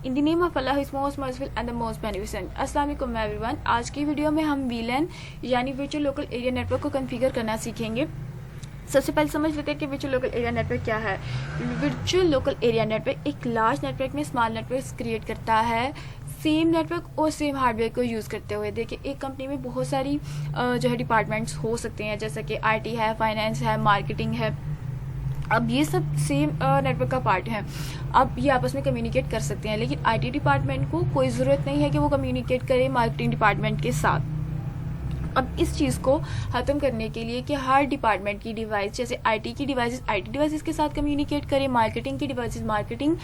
In the name of Allah is most merciful and the most beneficent. अस्सलाम वालेकुम everyone. आज की video में हम वीलैन यानी वर्चुअल लोकल एरिया नेटवर्क को कॉन्फ़िगर करना सीखेंगे। सबसे पहले समझ लेते हैं कि वर्चुअल लोकल एरिया नेटवर्क क्या है। वर्चुअल लोकल एरिया नेटवर्क एक लार्ज नेटवर्क में स्मॉल नेटवर्क क्रिएट करता है, सेम नेटवर्क और सेम हार्डवेयर को यूज़ करते हुए। देखिए, एक कंपनी में बहुत सारी जो है डिपार्टमेंट्स हो सकते हैं, जैसे कि आईटी है, फाइनेंस है, मार्केटिंग है। अब ये सब सेम नेटवर्क का पार्ट है। अब ये आपस में कम्युनिकेट कर सकते हैं, लेकिन आईटी डिपार्टमेंट को कोई ज़रूरत नहीं है कि वो कम्युनिकेट करे मार्केटिंग डिपार्टमेंट के साथ। अब इस चीज़ को ख़त्म करने के लिए कि हर डिपार्टमेंट की डिवाइस, जैसे आईटी की डिवाइसेस आईटी डिवाइसेस के साथ कम्युनिकेट करे, मार्केटिंग की डिवाइसेस मार्केटिंग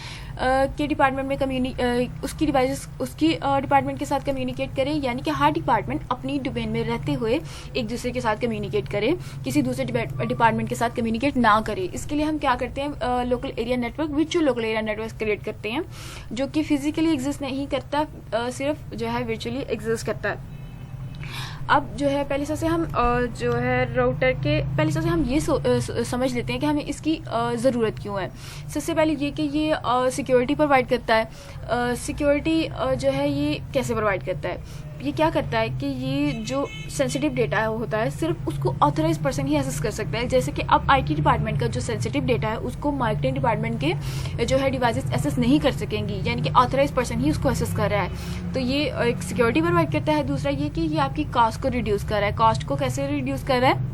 के डिपार्टमेंट में उसकी डिवाइसेस उसकी डिपार्टमेंट के साथ कम्युनिकेट करे। यानी कि हर डिपार्टमेंट अपनी डोमेन में रहते हुए एक दूसरे के साथ कम्युनिकेट करे, किसी दूसरे डिपार्टमेंट के साथ कम्युनिकेट ना करे। इसके लिए हम क्या करते हैं, local area network, virtual local area network create करते हैं, जो कि फिजिकली एग्जिस्ट नहीं करता, सिर्फ जो है वर्चुअली एग्जिस्ट करता है। अब जो है पहले से हम जो है राउटर के पहले से हम ये समझ लेते हैं कि हमें इसकी ज़रूरत क्यों है। सबसे पहले ये कि ये सिक्योरिटी प्रोवाइड करता है। सिक्योरिटी जो है ये कैसे प्रोवाइड करता है, ये क्या करता है कि ये जो सेंसिटिव डेटा होता है सिर्फ उसको ऑथराइज पर्सन ही एक्सेस कर सकता है। जैसे कि अब आईटी डिपार्टमेंट का जो सेंसिटिव डेटा है उसको मार्केटिंग डिपार्टमेंट के जो है डिवाइसेस एक्सेस नहीं कर सकेंगी, यानी कि ऑथराइज पर्सन ही उसको एक्सेस कर रहा है। तो ये एक सिक्योरिटी प्रोवाइड करता है। दूसरा ये कि ये आपकी कॉस्ट को रिड्यूस कर रहा है। कॉस्ट को कैसे रिड्यूस कर रहा है,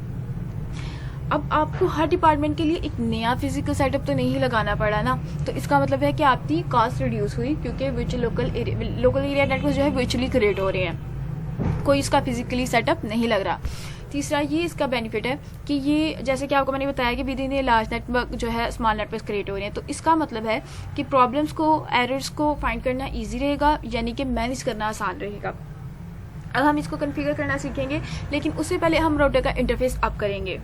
अब आपको हर डिपार्टमेंट के लिए एक नया फिजिकल सेटअप तो नहीं लगाना पड़ा ना, तो इसका मतलब है कि आपकी कॉस्ट रिड्यूस हुई, क्योंकि वर्चुअल लोकल एरिया नेटवर्क जो है वर्चुअली क्रिएट हो रहे हैं, कोई इसका फिजिकली सेटअप नहीं लग रहा। तीसरा ये इसका बेनिफिट है कि ये, जैसे कि आपको मैंने बताया कि with in a large network जो है स्मॉल नेटवर्क क्रिएट हो रहे हैं, तो इसका मतलब है कि प्रॉब्लम्स को, एरर्स को फाइंड करना ईजी रहेगा, यानी कि मैनेज करना आसान रहेगा। अब हम इसको कॉन्फ़िगर करना सीखेंगे, लेकिन उससे पहले हम राउटर का इंटरफेस अप करेंगे।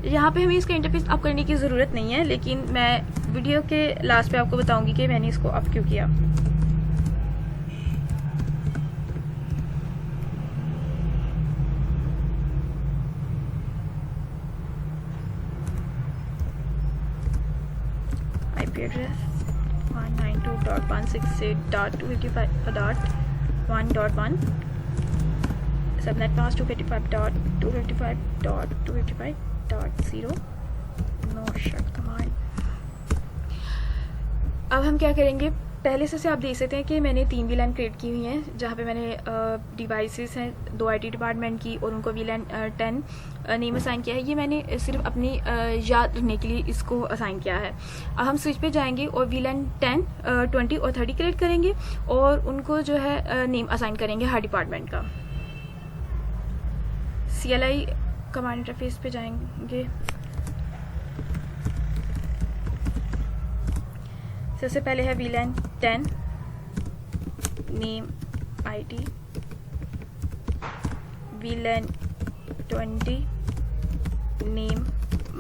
यहाँ पे हमें इसका इंटरफेस अप करने की ज़रूरत नहीं है, लेकिन मैं वीडियो के लास्ट पे आपको बताऊंगी कि मैंने इसको अप क्यों किया। IP address 192.168.255.1.1, subnet mask 255.255.255.0, no shut command. अब हम क्या करेंगे, पहले से आप देख सकते हैं कि मैंने 3 वीलैन क्रिएट की हुई हैं, जहाँ पे मैंने डिवाइसेस हैं 2 आईटी डिपार्टमेंट की, और उनको वीलैन 10 नेम असाइन किया है। ये मैंने सिर्फ अपनी याद रखने के लिए इसको असाइन किया है। अब हम स्विच पे जाएंगे और वीलैन 10, 20 और 30 क्रिएट करेंगे, और उनको जो है नेम असाइन करेंगे हर डिपार्टमेंट का। CLI कमांड इंटरफेस पे जाएंगे। सबसे पहले है वीलैन 10 name IT, वीलैन 20 name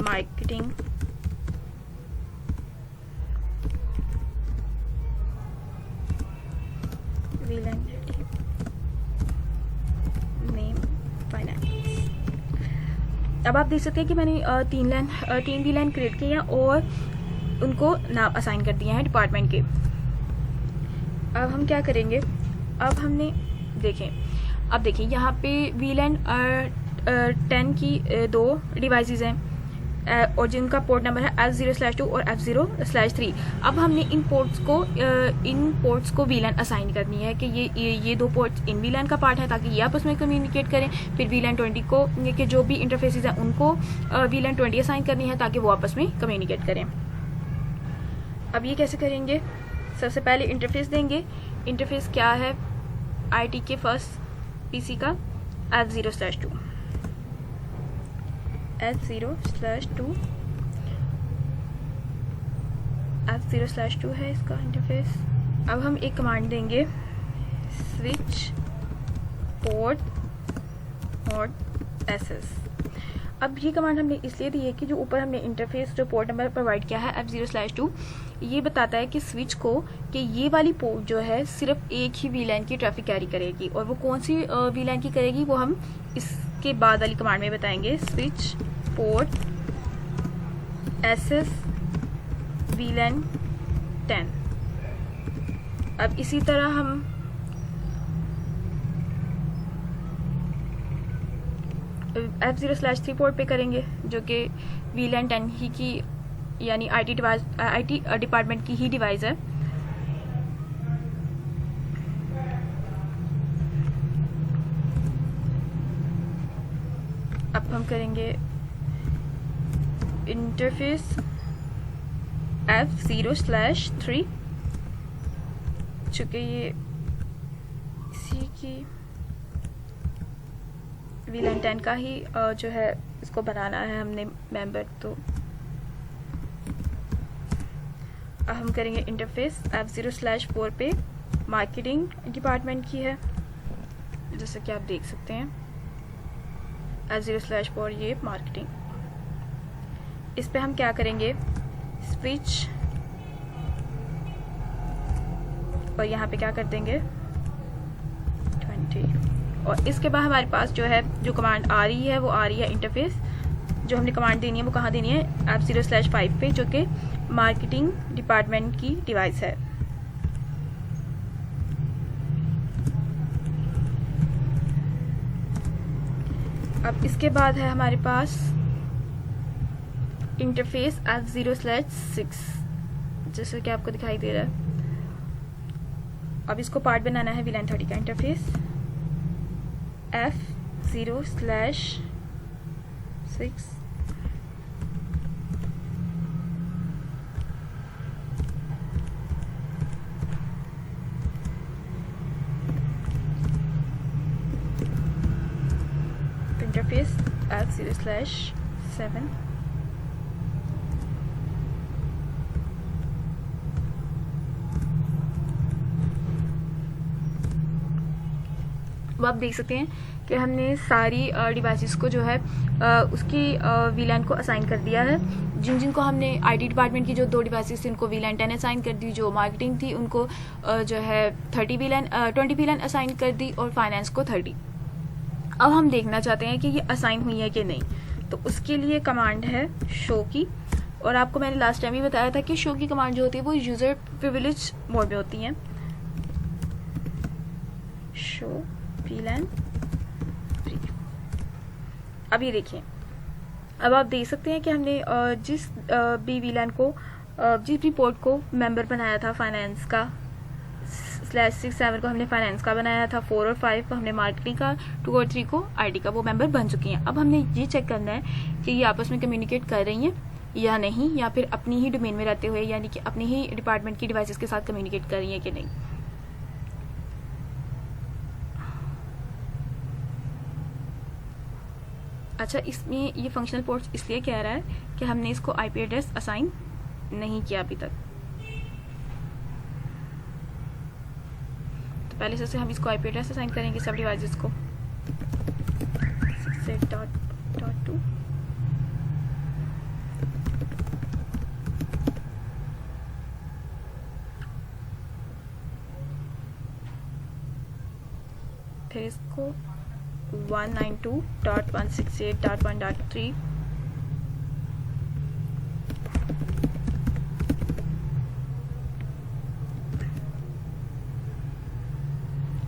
marketing, वीलैन 30 name finance. अब आप देख सकते हैं कि मैंने 3 वीलैन क्रिएट किए हैं और उनको नाम असाइन कर दिए हैं डिपार्टमेंट के। अब हम क्या करेंगे, अब हमने अब देखें यहाँ पे वीलैन 10 की 2 डिवाइसेस हैं, और जिनका पोर्ट नंबर है F0/2 और F0/3। अब हमने इन पोर्ट्स को वीलैन असाइन करनी है कि ये 2 पोर्ट्स इन वीलैन का पार्ट है, ताकि ये आपस में कम्युनिकेट करें। फिर वीलैन 20 को कि जो भी इंटरफेसेस हैं उनको वीलैन 20 असाइन करनी है, ताकि वो आपस में कम्युनिकेट करें। अब ये कैसे करेंगे, सबसे पहले इंटरफेस देंगे। इंटरफेस क्या है, आईटी के फर्स्ट पीसी का F0/2 F0/2 है इसका इंटरफेस। अब हम एक कमांड देंगे, स्विच पोर्ट SS। अब ये कमांड हमने इसलिए दी है कि जो ऊपर हमने इंटरफेस जो पोर्ट नंबर प्रोवाइड किया है F0/2, ये बताता है कि स्विच को कि ये वाली पोर्ट जो है सिर्फ एक ही वीलैन की ट्रैफिक कैरी करेगी, और वो कौन सी वीलैन की करेगी वो हम इसके बाद वाली कमांड में बताएंगे। Switch port SS VLAN 10। अब इसी तरह हम F0/3 पोर्ट पे करेंगे, जो कि VLAN 10 ही की यानी IT डिपार्टमेंट की ही डिवाइस है। अब हम करेंगे इंटरफेस F0/3, चूँकि ये इसी की VLAN 10 का ही जो है इसको बनाना है हमने मेंबर। तो अब हम करेंगे इंटरफेस F0/4 पे, मार्केटिंग डिपार्टमेंट की है, जैसे कि आप देख सकते हैं F0/4 ये मार्केटिंग। इस पे हम क्या करेंगे, स्विच, और यहाँ पे क्या कर देंगे 20। और इसके बाद हमारे पास जो है जो कमांड आ रही है वो आ रही है इंटरफेस, जो हमने कमांड देनी है वो कहाँ देनी है, F0/5 पे, जो कि मार्केटिंग डिपार्टमेंट की डिवाइस है। अब इसके बाद है हमारे पास इंटरफेस F0/6, जैसे कि आपको दिखाई दे रहा है। अब इसको पार्ट बनाना है VLAN 30 का। Interface F0/6 interface F0/7। अब आप देख सकते हैं कि हमने सारी डिवाइसेस को जो है उसकी VLAN को असाइन कर दिया है। जिनको हमने IT डिपार्टमेंट की जो 2 डिवाइसेस थी उनको VLAN 10 असाइन कर दी, जो मार्केटिंग थी उनको जो है 20 VLAN असाइन कर दी, और फाइनेंस को 30। अब हम देखना चाहते हैं कि ये असाइन हुई है कि नहीं, तो उसके लिए कमांड है शो की। और आपको मैंने लास्ट टाइम भी बताया था कि शो की कमांड जो होती है वो यूज़र प्रिविलेज मोड में होती है। Show VLAN 3। अब ये देखिए, अब आप देख सकते हैं कि हमने जिस भी VLAN को जिस भी पोर्ट को मेंबर बनाया था फाइनेंस का, /6/7 को हमने फाइनेंस का बनाया था, 4 और 5 को हमने मार्केटिंग का, 2 और 3 को IT का, वो मेंबर बन चुकी हैं। अब हमने ये चेक करना है कि ये आपस में कम्युनिकेट कर रही हैं या नहीं, या फिर अपनी ही डोमेन में रहते हुए यानी कि अपनी ही डिपार्टमेंट की डिवाइसेस के साथ कम्युनिकेट कर रही हैं कि नहीं। अच्छा, इसमें ये फंक्शनल पोर्ट्स इसलिए कह रहा है कि हमने इसको IP एड्रेस असाइन नहीं किया अभी तक। तो पहले से हम इसको IP एड्रेस असाइन करेंगे सब डिवाइसेस को। 68.2 फिर इसको 192.168.1.3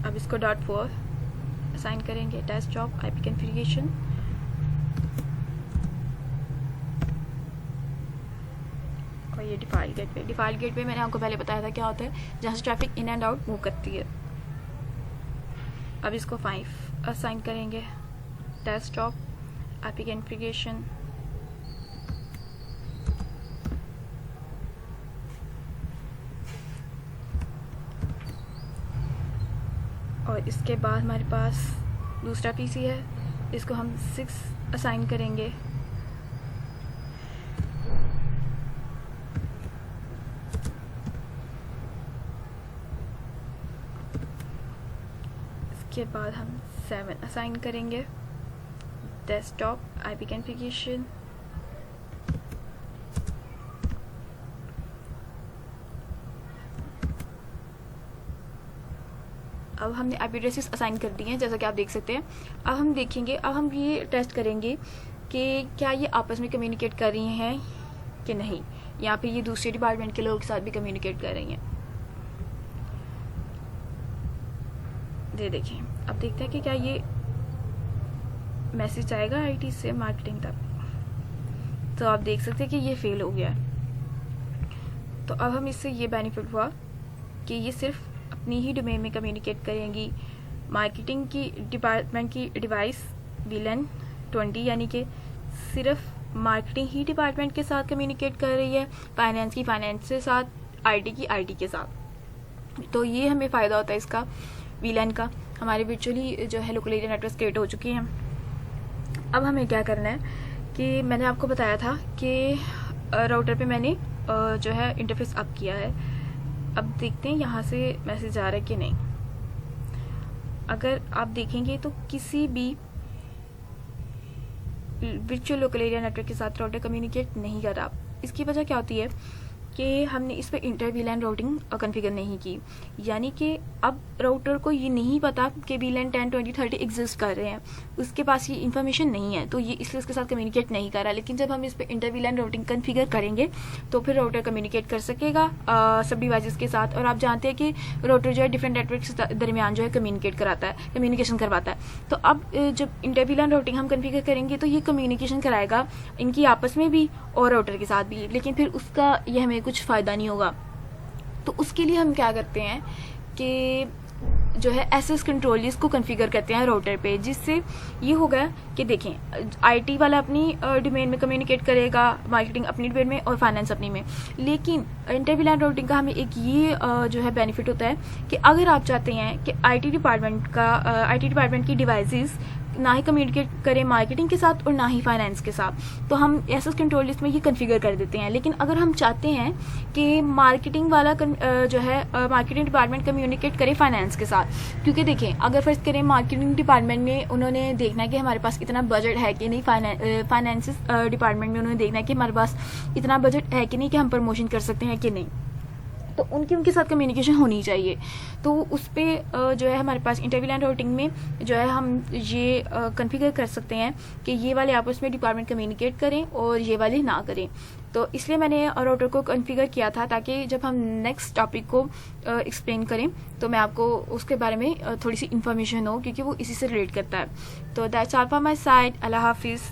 अब इसको .4 असाइन करेंगे, डेस्कटॉप IP कॉन्फ़िगरेशन। और ये डिफ़ॉल्ट गेटवे मैंने आपको पहले बताया था क्या होता है, जहाँ से traffic in and out move करती है। अब इसको 5 असाइन करेंगे, डेस्कटॉप IP कॉन्फ़िगरेशन। और इसके बाद हमारे पास दूसरा PC है, इसको हम 6 असाइन करेंगे। इसके बाद हम 7 असाइन करेंगे, डेस्कटॉप IP कॉन्फ़िगरेशन। अब हमने IP एड्रेसेस असाइन कर दिए हैं, जैसा कि आप देख सकते हैं। अब हम देखेंगे, अब हम ये टेस्ट करेंगे कि क्या ये आपस में कम्युनिकेट कर रही हैं कि नहीं। यहाँ पे ये दूसरे डिपार्टमेंट के लोगों के साथ भी कम्युनिकेट कर रही हैं। ये देखें, अब देखते हैं कि क्या ये मैसेज आएगा आईटी से मार्केटिंग तक। तो आप देख सकते हैं कि ये फेल हो गया है। तो अब हम इससे ये बेनिफिट हुआ कि ये सिर्फ अपनी ही डोमेन में कम्युनिकेट करेंगी। मार्केटिंग की डिपार्टमेंट की डिवाइस VLAN 20 यानी कि सिर्फ मार्केटिंग ही डिपार्टमेंट के साथ कम्युनिकेट कर रही है, फाइनेंस की फाइनेंस के साथ, आईटी की आईटी के साथ। तो ये हमें फ़ायदा होता है इसका VLAN का। हमारे वर्चुअली जो है लोकल एरिया नेटवर्क क्रिएट हो चुकी हैं। अब हमें क्या करना है कि मैंने आपको बताया था कि राउटर पे मैंने जो है इंटरफेस अप किया है। अब देखते हैं यहाँ से मैसेज आ रहा है कि नहीं। अगर आप देखेंगे तो किसी भी वर्चुअल लोकल एरिया नेटवर्क के साथ राउटर कम्युनिकेट नहीं कर रहा। इसकी वजह क्या होती है कि हमने इस पर इंटर VLAN राउटिंग कॉन्फ़िगर नहीं की, यानी कि अब राउटर को ये नहीं पता कि VLAN 10, 20, 30 एग्जिस्ट कर रहे हैं, उसके पास ये इन्फॉर्मेशन नहीं है, तो ये इसलिए उसके साथ कम्युनिकेट नहीं कर रहा। लेकिन जब हम इस पर इंटर VLAN राउटिंग कॉन्फ़िगर करेंगे तो फिर राउटर कम्युनिकेट कर सकेगा सब डिवाइसेस के साथ। और आप जानते हैं कि राउटर जो है डिफरेंट नेटवर्क के दरमियान जो है कम्युनिकेशन करवाता है। तो अब जब इंटर VLAN राउटिंग हम कॉन्फ़िगर करेंगे तो ये कम्युनिकेशन कराएगा इनकी आपस में भी और राउटर के साथ भी, लेकिन फिर उसका ये हमें कुछ फ़ायदा नहीं होगा। तो उसके लिए हम क्या करते हैं कि जो है एसएस कंट्रोल इसको कॉन्फ़िगर करते हैं राउटर पे, जिससे ये होगा कि देखें आईटी वाला अपनी डोमेन में कम्युनिकेट करेगा, मार्केटिंग अपनी डोमेन में और फाइनेंस अपनी में। लेकिन इंटर VLAN राउटिंग का हमें एक ये जो है बेनिफिट होता है कि अगर आप चाहते हैं कि आईटी डिपार्टमेंट की डिवाइसेस ना ही कम्युनिकेट करें मार्केटिंग के साथ और ना ही फाइनेंस के साथ, तो हम एसएस कंट्रोल लिस्ट में ये कॉन्फ़िगर कर देते हैं। लेकिन अगर हम चाहते हैं कि मार्केटिंग वाला जो है मार्केटिंग डिपार्टमेंट कम्युनिकेट करे फाइनेंस के साथ, क्योंकि देखें अगर फर्स्ट करें मार्केटिंग डिपार्टमेंट में उन्होंने देखना है कि हमारे पास इतना बजट है कि नहीं, फाइनेंस डिपार्टमेंट में उन्होंने देखना है कि हमारे पास इतना बजट है कि नहीं कि हम प्रमोशन कर सकते हैं कि नहीं, तो उनके साथ कम्युनिकेशन होनी चाहिए। तो उस पर जो है हमारे पास इंटर VLAN राउटिंग में जो है हम ये कॉन्फ़िगर कर सकते हैं कि ये वाले आपस में डिपार्टमेंट कम्युनिकेट करें और ये वाले ना करें। तो इसलिए मैंने राउटर को कॉन्फ़िगर किया था ताकि जब हम नेक्स्ट टॉपिक को एक्सप्लेन करें तो मैं आपको उसके बारे में थोड़ी सी इन्फॉर्मेशन हो, क्योंकि वो इसी से रिलेट करता है। तो that's all from my side. अल्लाह हाफिज़।